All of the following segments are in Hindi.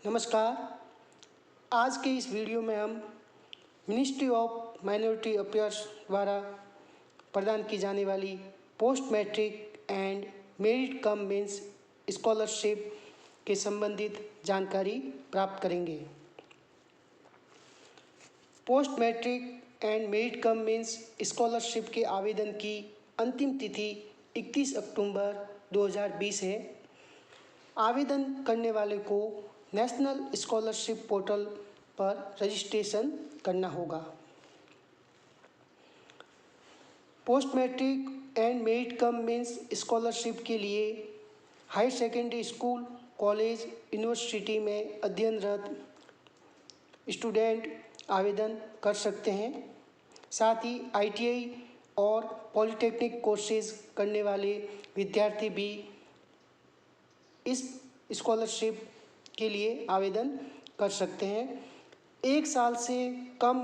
नमस्कार। आज के इस वीडियो में हम मिनिस्ट्री ऑफ माइनॉरिटी अफेयर्स द्वारा प्रदान की जाने वाली post matric and merit cum means scholarship के संबंधित जानकारी प्राप्त करेंगे। Post matric and merit cum means scholarship के आवेदन की अंतिम तिथि 31 अक्टूबर 2020 है। आवेदन करने वाले को नेशनल स्कॉलरशिप पोर्टल पर रजिस्ट्रेशन करना होगा। Post matric and merit cum means scholarship के लिए higher secondary school, college, university में अध्ययनरत स्टूडेंट आवेदन कर सकते हैं। साथ ही ITI और पॉलिटेक्निक कोर्सेज करने वाले विद्यार्थी भी इस स्कॉलरशिप के लिए आवेदन कर सकते हैं। 1 साल से कम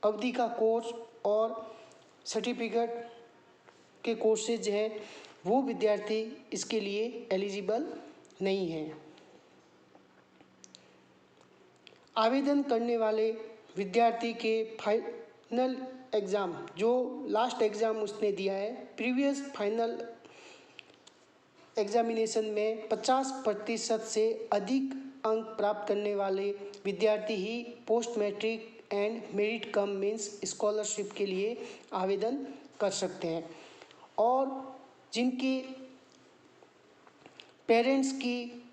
अवधि का कोर्स और सर्टिफिकेट के कोर्सेज हैं वो विद्यार्थी इसके लिए एलिजिबल नहीं हैं। आवेदन करने वाले विद्यार्थी के फाइनल एग्ज़ाम, जो लास्ट एग्ज़ाम उसने दिया है, प्रीवियस फाइनल एग्जामिनेशन में 50% से अधिक अंक प्राप्त करने वाले विद्यार्थी ही post matric and merit cum means scholarship के लिए आवेदन कर सकते हैं। और जिनके पेरेंट्स की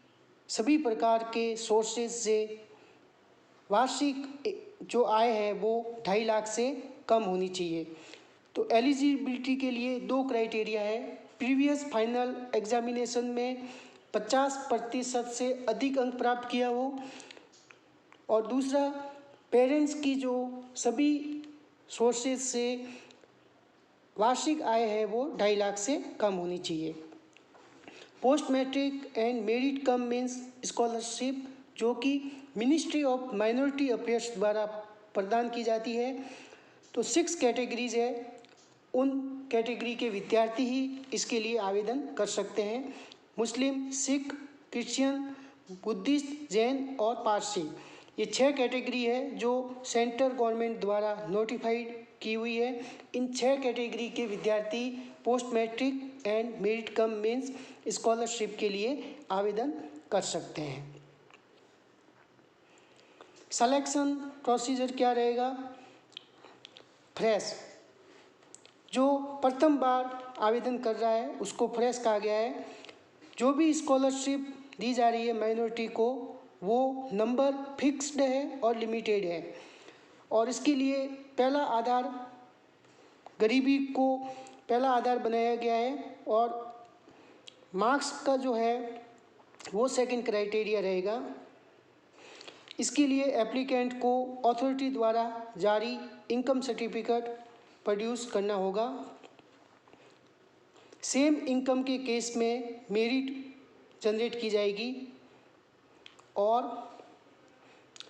सभी प्रकार के सोर्सेज से वार्षिक जो आय है वो 2.5 लाख से कम होनी चाहिए। तो एलिजिबिलिटी के लिए 2 क्राइटेरिया है। प्रीवियस फाइनल एग्जामिनेशन में 50% से अधिक अंक प्राप्त किया हो, और दूसरा पेरेंट्स की जो सभी सोर्सेज से वार्षिक आय है वो 2.5 लाख से कम होनी चाहिए। Post matric and merit cum means scholarship जो कि मिनिस्ट्री ऑफ माइनॉरिटी अफेयर्स द्वारा प्रदान की जाती है, तो 6 कैटेगरीज है। उन कैटेगरी के विद्यार्थी ही इसके लिए आवेदन कर सकते हैं। मुस्लिम, सिख, क्रिश्चियन, बुद्धिस्ट, जैन और पारसी, ये 6 कैटेगरी है जो सेंट्रल गवर्नमेंट द्वारा नोटिफाइड की हुई है। इन 6 कैटेगरी के विद्यार्थी post matric and merit cum means scholarship के लिए आवेदन कर सकते हैं। सिलेक्शन प्रोसीजर क्या रहेगा? फ्रेश, जो प्रथम बार आवेदन कर रहा है उसको फ्रेश कहा गया है। जो भी स्कॉलरशिप दी जा रही है माइनॉरिटी को, वो नंबर फिक्स्ड है और लिमिटेड है। और इसके लिए पहला आधार, गरीबी को पहला आधार बनाया गया है, और मार्क्स का जो है वो सेकंड क्राइटेरिया रहेगा। इसके लिए एप्लीकेंट को अथॉरिटी द्वारा जारी इनकम सर्टिफिकेट प्रोड्यूस करना होगा। सेम इनकम के केस में मेरिट जनरेट की जाएगी, और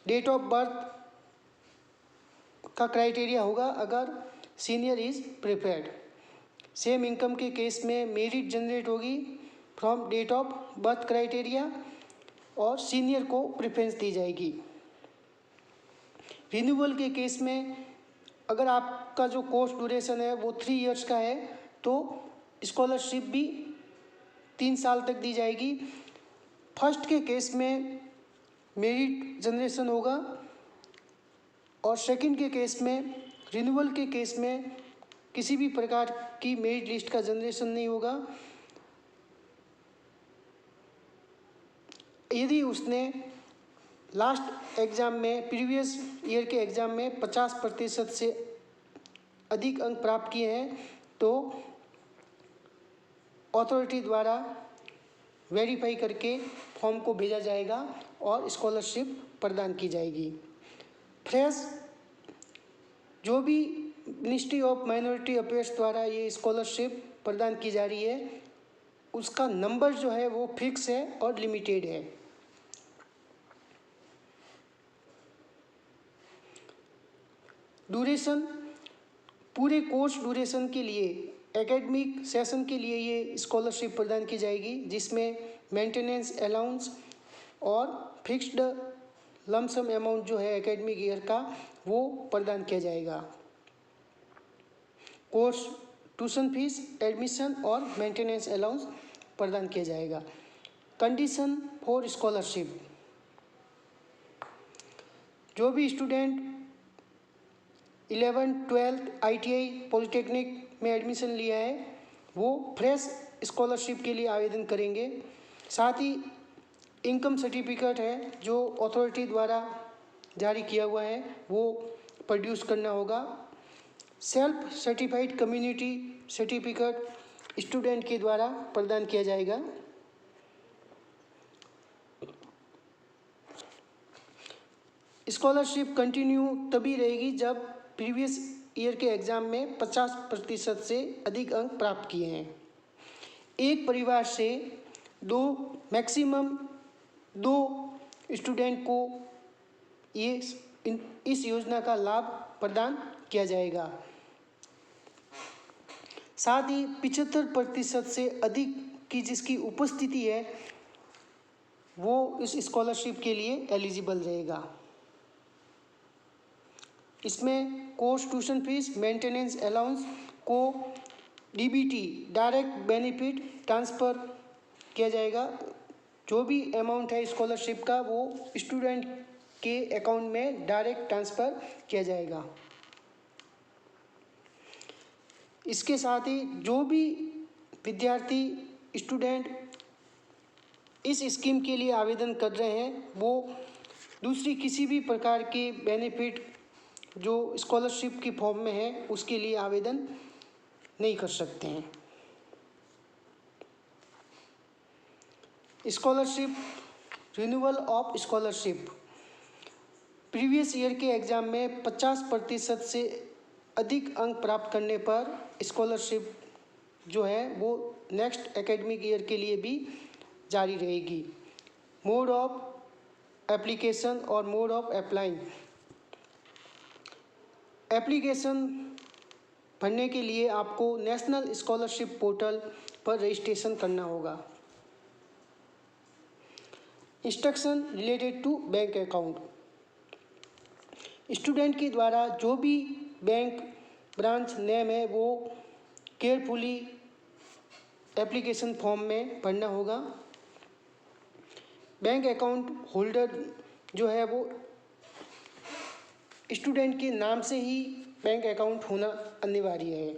डेट ऑफ बर्थ का क्राइटेरिया होगा अगर senior is prepared. Same income के केस में मेरिट जनरेट होगी from date of birth criteria, और सीनियर को प्रेफरेंस दी जाएगी। रिन्यूअल के केस में अगर आपका जो कोर्स ड्यूरेशन है वो 3 इयर्स का है, तो स्कॉलरशिप भी 3 साल तक दी जाएगी। फर्स्ट के केस में मेरिट जनरेशन होगा, और सेकंड के केस में, रिन्यूअल के केस में, किसी भी प्रकार की मेरिट लिस्ट का जनरेशन नहीं होगा। यदि उसने लास्ट एग्ज़ाम में, प्रीवियस ईयर के एग्ज़ाम में 50% से अधिक अंक प्राप्त किए हैं, तो अथॉरिटी द्वारा वेरीफाई करके फॉर्म को भेजा जाएगा और स्कॉलरशिप प्रदान की जाएगी। फ्रेश, जो भी मिनिस्ट्री ऑफ माइनॉरिटी अफेयर्स द्वारा ये स्कॉलरशिप प्रदान की जा रही है, उसका नंबर जो है वो फिक्स है और लिमिटेड है। ड्यूरेशन, पूरे कोर्स ड्यूरेशन के लिए, एकेडमिक सेशन के लिए ये स्कॉलरशिप प्रदान की जाएगी, जिसमें मेंटेनेंस अलाउंस और फिक्स्ड लमसम अमाउंट जो है एकेडमिक ईयर का वो प्रदान किया जाएगा। कोर्स ट्यूशन फीस, एडमिशन और मेंटेनेंस अलाउंस प्रदान किया जाएगा। कंडीशन फॉर स्कॉलरशिप, जो भी student 11th 12th ITI polytechnic में एडमिशन लिया है वो फ्रेश स्कॉलरशिप के लिए आवेदन करेंगे। साथ ही इनकम सर्टिफिकेट है जो अथॉरिटी द्वारा जारी किया हुआ है वो प्रोड्यूस करना होगा। Self certified community certificate student के द्वारा प्रदान किया जाएगा। स्कॉलरशिप कंटिन्यू तभी रहेगी जब प्रीवियस ईयर के एग्ज़ाम में 50% से अधिक अंक प्राप्त किए हैं। एक परिवार से मैक्सिमम 2 स्टूडेंट को इस योजना का लाभ प्रदान किया जाएगा। साथ ही 75% से अधिक की जिसकी उपस्थिति है वो इस स्कॉलरशिप के लिए एलिजिबल रहेगा। इसमें course tuition fees, maintenance allowance को DBT डायरेक्ट बेनिफिट ट्रांसफ़र किया जाएगा। जो भी अमाउंट है स्कॉलरशिप का वो स्टूडेंट के अकाउंट में डायरेक्ट ट्रांसफ़र किया जाएगा। इसके साथ ही जो भी विद्यार्थी स्टूडेंट इस स्कीम के लिए आवेदन कर रहे हैं वो दूसरी किसी भी प्रकार के बेनिफिट जो स्कॉलरशिप की फॉर्म में है उसके लिए आवेदन नहीं कर सकते हैं। Scholarship, renewal of scholarship, previous year के एग्ज़ाम में 50% से अधिक अंक प्राप्त करने पर स्कॉलरशिप जो है वो नेक्स्ट एकेडमिक ईयर के लिए भी जारी रहेगी। मोड ऑफ एप्लीकेशन और मोड ऑफ अप्लाइंग, एप्लीकेशन भरने के लिए आपको नेशनल स्कॉलरशिप पोर्टल पर रजिस्ट्रेशन करना होगा। Instruction related to bank account, student के द्वारा जो भी बैंक ब्रांच नेम है वो केयरफुली एप्लीकेशन फॉर्म में भरना होगा। बैंक अकाउंट होल्डर जो है वो स्टूडेंट के नाम से ही बैंक अकाउंट होना अनिवार्य है।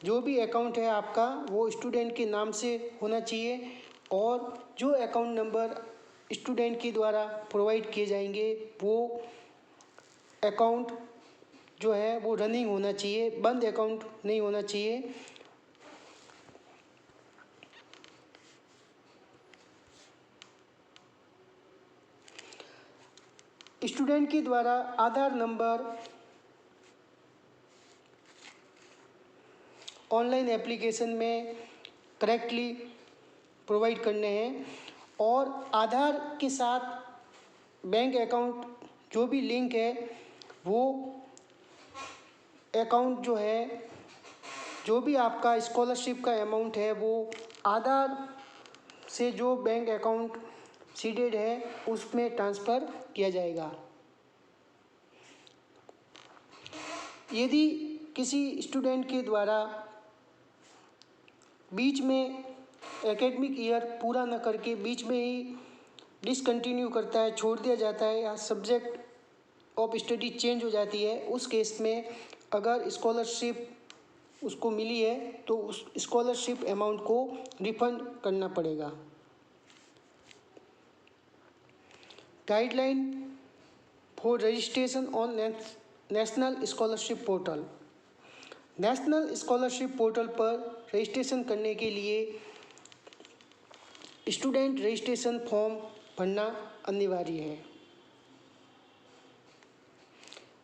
जो भी अकाउंट है आपका वो स्टूडेंट के नाम से होना चाहिए और जो अकाउंट नंबर स्टूडेंट के द्वारा प्रोवाइड किए जाएंगे वो अकाउंट जो है वो रनिंग होना चाहिए, बंद अकाउंट नहीं होना चाहिए। स्टूडेंट के द्वारा आधार नंबर ऑनलाइन एप्लीकेशन में करेक्टली प्रोवाइड करने हैं और आधार के साथ बैंक अकाउंट जो भी लिंक है वो अकाउंट जो है जो भी आपका स्कॉलरशिप का अमाउंट है वो आधार से जो बैंक अकाउंट सीडेड है उसमें ट्रांसफ़र किया जाएगा। यदि किसी स्टूडेंट के द्वारा बीच में एकेडमिक ईयर पूरा न करके बीच में ही डिसकंटिन्यू करता है, छोड़ दिया जाता है या सब्जेक्ट ऑफ स्टडी चेंज हो जाती है, उस केस में अगर स्कॉलरशिप उसको मिली है तो उस स्कॉलरशिप अमाउंट को रिफंड करना पड़ेगा। Guideline for registration on national scholarship portal, national scholarship portal पर रजिस्ट्रेशन करने के लिए स्टूडेंट रजिस्ट्रेशन फॉर्म भरना अनिवार्य है।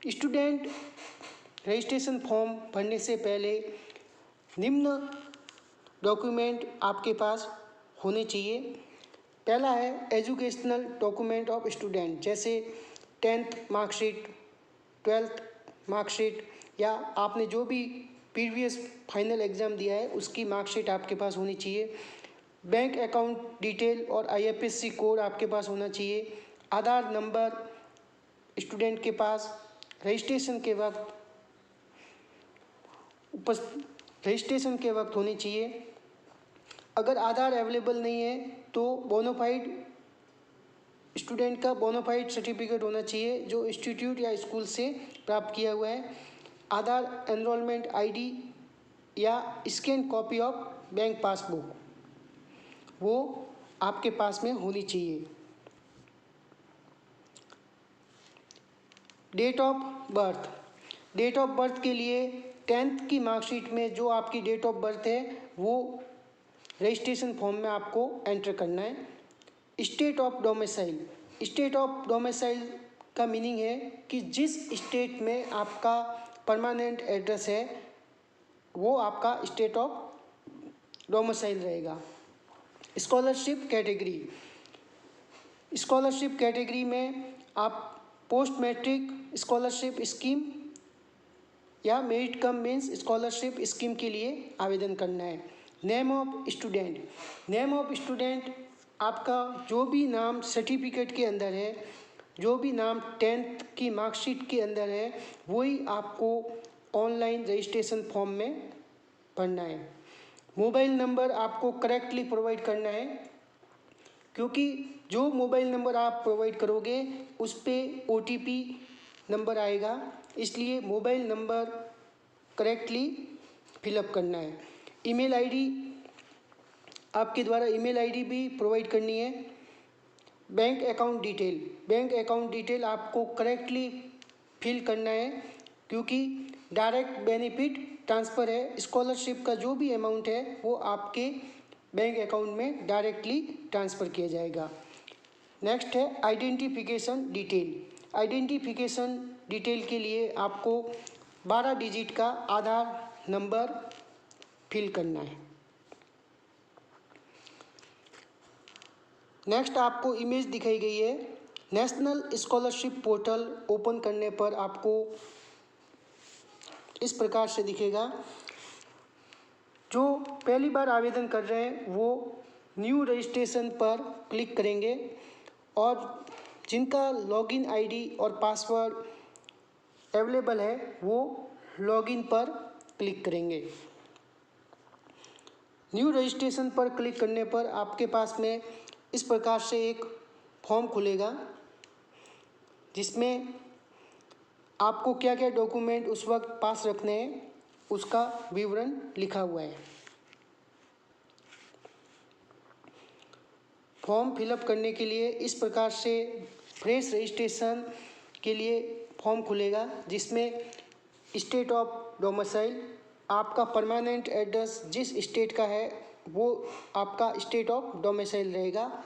स्टूडेंट रजिस्ट्रेशन फॉर्म भरने से पहले निम्न डॉक्यूमेंट आपके पास होने चाहिए। पहला है एजुकेशनल डॉक्यूमेंट ऑफ स्टूडेंट, जैसे 10th मार्कशीट, 12th मार्कशीट या आपने जो भी प्रीवियस फाइनल एग्ज़ाम दिया है उसकी मार्कशीट आपके पास होनी चाहिए। बैंक अकाउंट डिटेल और IFSC कोड आपके पास होना चाहिए। आधार नंबर स्टूडेंट के पास रजिस्ट्रेशन के वक्त होनी चाहिए। अगर आधार अवेलेबल नहीं है तो बोनाफाइड स्टूडेंट का बोनाफाइड सर्टिफिकेट होना चाहिए जो इंस्टीट्यूट या स्कूल से प्राप्त किया हुआ है। आधार एनरोलमेंट ID या scan copy of bank passbook वो आपके पास में होनी चाहिए। डेट ऑफ बर्थ के लिए 10th की मार्कशीट में जो आपकी डेट ऑफ बर्थ है वो रजिस्ट्रेशन फॉर्म में आपको एंटर करना है। स्टेट ऑफ डोमिसाइल का मीनिंग है कि जिस स्टेट में आपका परमानेंट एड्रेस है वो आपका स्टेट ऑफ डोमिसाइल रहेगा। स्कॉलरशिप कैटेगरी में आप पोस्ट मैट्रिक स्कॉलरशिप स्कीम या merit cum means scholarship scheme के लिए आवेदन करना है। नेम ऑफ स्टूडेंट आपका जो भी नाम सर्टिफिकेट के अंदर है, जो भी नाम 10th की मार्कशीट के अंदर है वही आपको ऑनलाइन रजिस्ट्रेशन फॉर्म में भरना है। मोबाइल नंबर आपको करेक्टली प्रोवाइड करना है क्योंकि जो मोबाइल नंबर आप प्रोवाइड करोगे उस पर OTP नंबर आएगा, इसलिए मोबाइल नंबर करेक्टली फिलअप करना है। ईमेल आईडी आपके द्वारा ईमेल आईडी भी प्रोवाइड करनी है। बैंक अकाउंट डिटेल आपको करेक्टली फिल करना है क्योंकि डायरेक्ट बेनिफिट ट्रांसफ़र है। स्कॉलरशिप का जो भी अमाउंट है वो आपके बैंक अकाउंट में डायरेक्टली ट्रांसफ़र किया जाएगा। नेक्स्ट है आइडेंटिफिकेशन डिटेल के लिए आपको 12 डिजिट का आधार नंबर फिल करना है। नेक्स्ट आपको इमेज दिखाई गई है। नेशनल स्कॉलरशिप पोर्टल ओपन करने पर आपको इस प्रकार से दिखेगा। जो पहली बार आवेदन कर रहे हैं वो न्यू रजिस्ट्रेशन पर क्लिक करेंगे और जिनका लॉगिन ID और पासवर्ड अवेलेबल है वो लॉगिन पर क्लिक करेंगे। न्यू रजिस्ट्रेशन पर क्लिक करने पर आपके पास में इस प्रकार से एक फॉर्म खुलेगा जिसमें आपको क्या क्या डॉक्यूमेंट उस वक्त पास रखने हैं उसका विवरण लिखा हुआ है। फॉर्म फिलअप करने के लिए इस प्रकार से फ्रेश रजिस्ट्रेशन के लिए फॉर्म खुलेगा जिसमें स्टेट ऑफ डोमिसाइल आपका परमानेंट एड्रेस जिस स्टेट का है वो आपका स्टेट ऑफ डोमिसाइल रहेगा।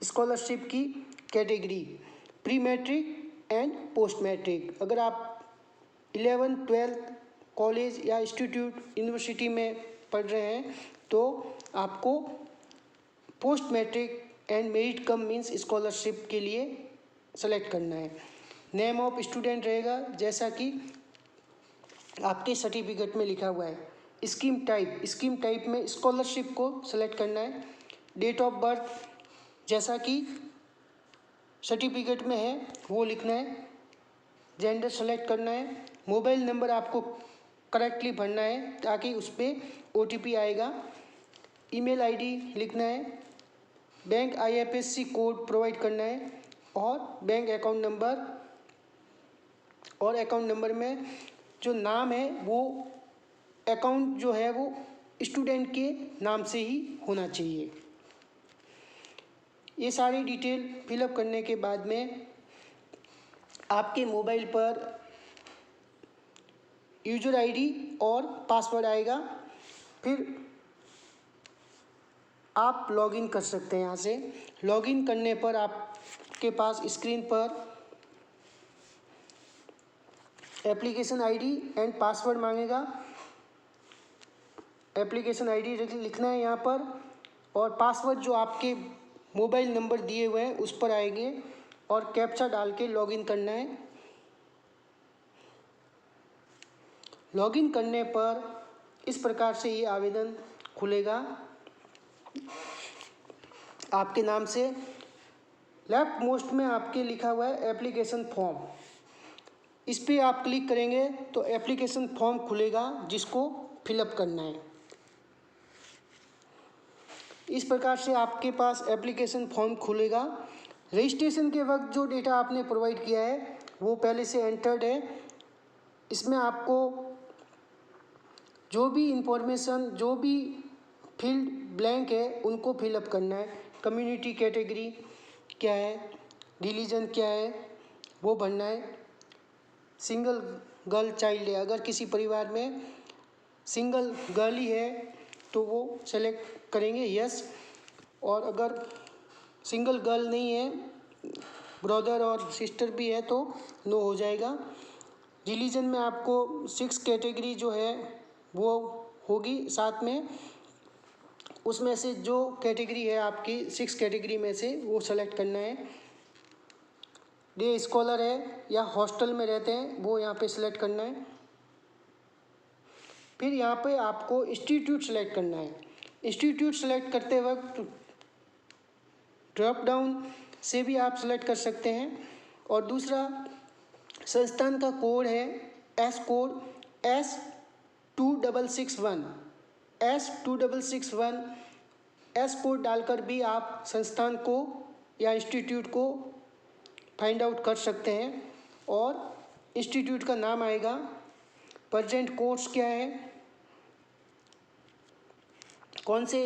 स्कॉलरशिप की category pre matric and post matric, अगर आप 11th 12th कॉलेज या इंस्टीट्यूट यूनिवर्सिटी में पढ़ रहे हैं तो आपको post matric and merit cum means scholarship के लिए सेलेक्ट करना है। नेम ऑफ स्टूडेंट रहेगा जैसा कि आपके सर्टिफिकेट में लिखा हुआ है। स्कीम टाइप में स्कॉलरशिप को सेलेक्ट करना है। डेट ऑफ बर्थ जैसा कि सर्टिफिकेट में है वो लिखना है। जेंडर सेलेक्ट करना है। मोबाइल नंबर आपको करेक्टली भरना है ताकि उस पर OTP आएगा। ईमेल ID लिखना है। बैंक IFSC कोड प्रोवाइड करना है और बैंक अकाउंट नंबर में जो नाम है वो अकाउंट जो है वो स्टूडेंट के नाम से ही होना चाहिए। ये सारी डिटेल फिलअप करने के बाद में आपके मोबाइल पर यूजर ID और पासवर्ड आएगा, फिर आप लॉगिन कर सकते हैं। यहाँ से लॉगिन करने पर आपके पास स्क्रीन पर एप्लीकेशन ID एंड पासवर्ड मांगेगा। एप्लीकेशन ID लिखना है यहाँ पर और पासवर्ड जो आपके मोबाइल नंबर दिए हुए हैं उस पर आएंगे और कैप्चा डाल के लॉगिन करना है। लॉगिन करने पर इस प्रकार से ये आवेदन खुलेगा। आपके नाम से लेफ्ट मोस्ट में आपके लिखा हुआ है एप्लीकेशन फॉर्म। इस पर आप क्लिक करेंगे तो एप्लीकेशन फॉर्म खुलेगा जिसको फिलअप करना है। इस प्रकार से आपके पास एप्लीकेशन फॉर्म खुलेगा। रजिस्ट्रेशन के वक्त जो डेटा आपने प्रोवाइड किया है वो पहले से एंटर्ड है। इसमें आपको जो भी इंफॉर्मेशन, जो भी फील्ड ब्लैंक है उनको फिलअप करना है। कम्युनिटी कैटेगरी क्या है, रिलीजन क्या है वो भरना है। सिंगल गर्ल चाइल्ड है, अगर किसी परिवार में सिंगल गर्ल ही है तो वो सेलेक्ट करेंगे यस, और अगर सिंगल गर्ल नहीं है, ब्रदर और सिस्टर भी है तो नो हो जाएगा। रिलीजन में आपको 6 कैटेगरी जो है वो होगी साथ में, उसमें से जो कैटेगरी है आपकी 6 कैटेगरी में से वो सेलेक्ट करना है। डे स्कॉलर है या हॉस्टल में रहते हैं वो यहाँ पे सिलेक्ट करना है। फिर यहाँ पे आपको इंस्टीट्यूट सेलेक्ट करना है। इंस्टीट्यूट सेलेक्ट करते वक्त ड्रॉप डाउन से भी आप सेलेक्ट कर सकते हैं। और दूसरा संस्थान का कोड है S S2661 एस कोड डालकर भी आप संस्थान को या इंस्टीट्यूट को फाइंड आउट कर सकते हैं। और इंस्टीट्यूट का नाम आएगा, प्रेजेंट कोर्स क्या है, कौन से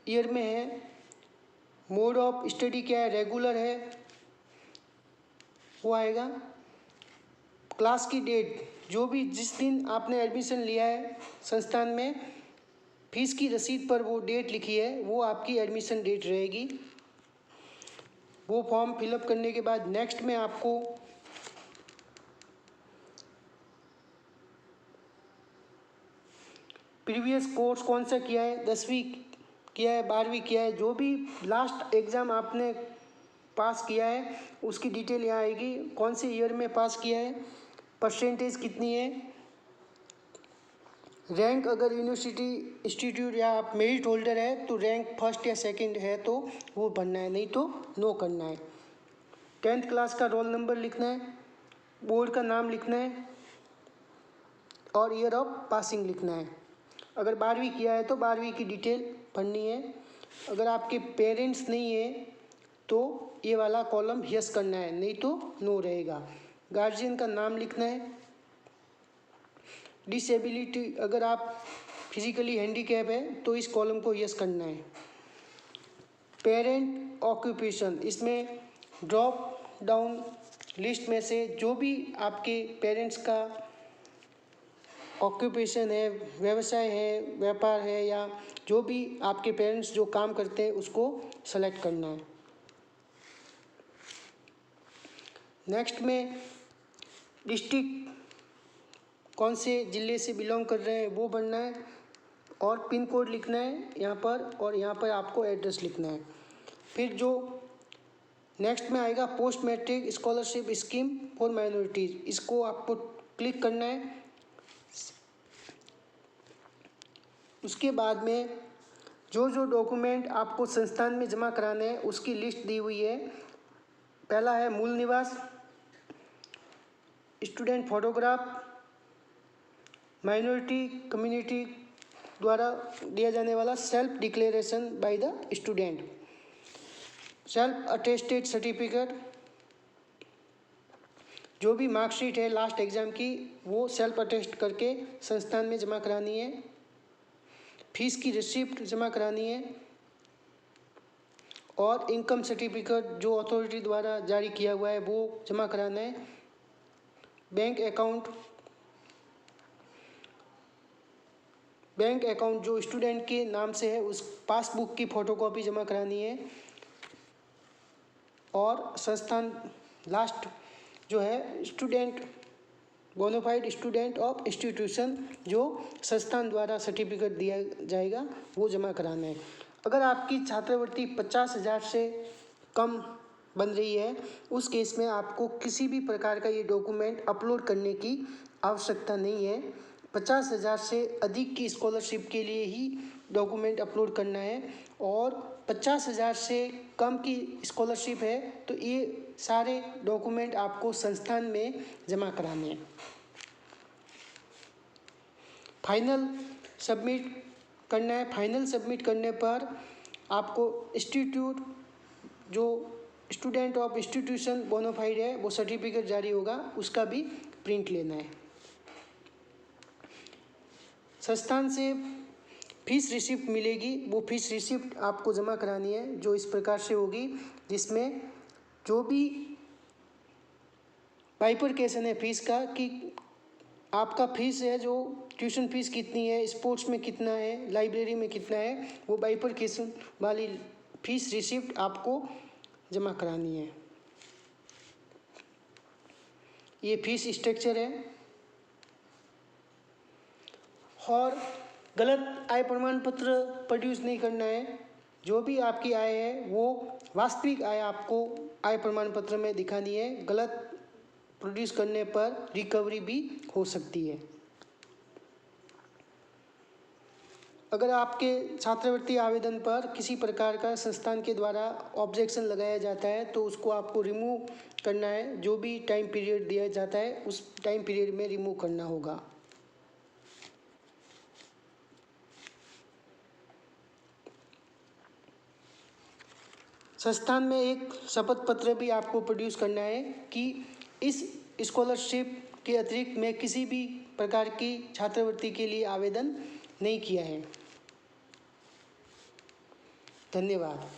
ईयर में है, मोड ऑफ स्टडी क्या है, रेगुलर है वो आएगा। क्लास की डेट, जो भी जिस दिन आपने एडमिशन लिया है संस्थान में, फीस की रसीद पर वो डेट लिखी है वो आपकी एडमिशन डेट रहेगी। वो फॉर्म फिलअप करने के बाद नेक्स्ट में आपको प्रीवियस कोर्स कौन सा किया है, 10वीं किया है, 12वीं किया है, जो भी लास्ट एग्ज़ाम आपने पास किया है उसकी डिटेल यहाँ आएगी। कौन से ईयर में पास किया है, परसेंटेज कितनी है, रैंक, अगर यूनिवर्सिटी इंस्टीट्यूट या आप मेरिट होल्डर है तो रैंक फर्स्ट या सेकंड है तो वो भरना है, नहीं तो नो करना है। 10th क्लास का रोल नंबर लिखना है, बोर्ड का नाम लिखना है और ईयर ऑफ पासिंग लिखना है। अगर 12वीं किया है तो 12वीं की डिटेल भरनी है। अगर आपके पेरेंट्स नहीं है तो ये वाला कॉलम यस करना है, नहीं तो नो रहेगा। गार्जियन का नाम लिखना है। डिसेबिलिटी, अगर आप फिजिकली हैंडीकैप है तो इस कॉलम को यस करना है। पेरेंट ऑक्यूपेशन, इसमें ड्रॉप डाउन लिस्ट में से जो भी आपके पेरेंट्स का ऑक्यूपेशन है, व्यवसाय है, व्यापार है, या जो भी आपके पेरेंट्स जो काम करते हैं उसको सेलेक्ट करना है। नेक्स्ट में डिस्ट्रिक्ट, कौन से ज़िले से बिलोंग कर रहे हैं वो भरना है और पिन कोड लिखना है यहाँ पर, और यहाँ पर आपको एड्रेस लिखना है। फिर जो नेक्स्ट में आएगा post matric scholarship scheme for minorities, इसको आपको क्लिक करना है। उसके बाद में जो जो डॉक्यूमेंट आपको संस्थान में जमा कराने हैं उसकी लिस्ट दी हुई है। पहला है मूल निवास, स्टूडेंट फोटोग्राफ, माइनॉरिटी कम्युनिटी द्वारा दिया जाने वाला self declaration by the student, self attested certificate, जो भी मार्कशीट है लास्ट एग्ज़ाम की वो सेल्फ अटेस्ट करके संस्थान में जमा करानी है। फीस की रिसिप्ट जमा करानी है और इनकम सर्टिफिकेट जो अथॉरिटी द्वारा जारी किया हुआ है वो जमा कराना है। बैंक अकाउंट जो स्टूडेंट के नाम से है उस पासबुक की फ़ोटोकॉपी जमा करानी है। और संस्थान लास्ट जो है student, bona fide student of institution, जो संस्थान द्वारा सर्टिफिकेट दिया जाएगा वो जमा कराना है। अगर आपकी छात्रवृत्ति 50,000 से कम बन रही है उस केस में आपको किसी भी प्रकार का ये डॉक्यूमेंट अपलोड करने की आवश्यकता नहीं है। 50,000 से अधिक की स्कॉलरशिप के लिए ही डॉक्यूमेंट अपलोड करना है। और 50,000 से कम की स्कॉलरशिप है तो ये सारे डॉक्यूमेंट आपको संस्थान में जमा कराने हैं। फाइनल सबमिट करना है। फाइनल सबमिट करने पर आपको इंस्टीट्यूट जो स्टूडेंट ऑफ इंस्टीट्यूशन बोनाफाइड है वो सर्टिफिकेट जारी होगा, उसका भी प्रिंट लेना है। संस्थान से फीस रिसिप्ट मिलेगी, वो फीस रिसिप्ट आपको जमा करानी है, जो इस प्रकार से होगी, जिसमें जो भी बाइफरकेशन है फीस का कि आपका फीस है, जो ट्यूशन फीस कितनी है, स्पोर्ट्स में कितना है, लाइब्रेरी में कितना है, वो बाइफरकेशन वाली फीस रिसिप्ट आपको जमा करानी है। ये फीस स्ट्रक्चर है। और गलत आय प्रमाण पत्र प्रोड्यूस नहीं करना है। जो भी आपकी आय है वो वास्तविक आय आपको आय प्रमाण पत्र में दिखानी है। गलत प्रोड्यूस करने पर रिकवरी भी हो सकती है। अगर आपके छात्रवृत्ति आवेदन पर किसी प्रकार का संस्थान के द्वारा ऑब्जेक्शन लगाया जाता है तो उसको आपको रिमूव करना है। जो भी टाइम पीरियड दिया जाता है उस टाइम पीरियड में रिमूव करना होगा। संस्थान में एक शपथ पत्र भी आपको प्रोड्यूस करना है कि इस स्कॉलरशिप के अतिरिक्त मैं किसी भी प्रकार की छात्रवृत्ति के लिए आवेदन नहीं किया है। धन्यवाद।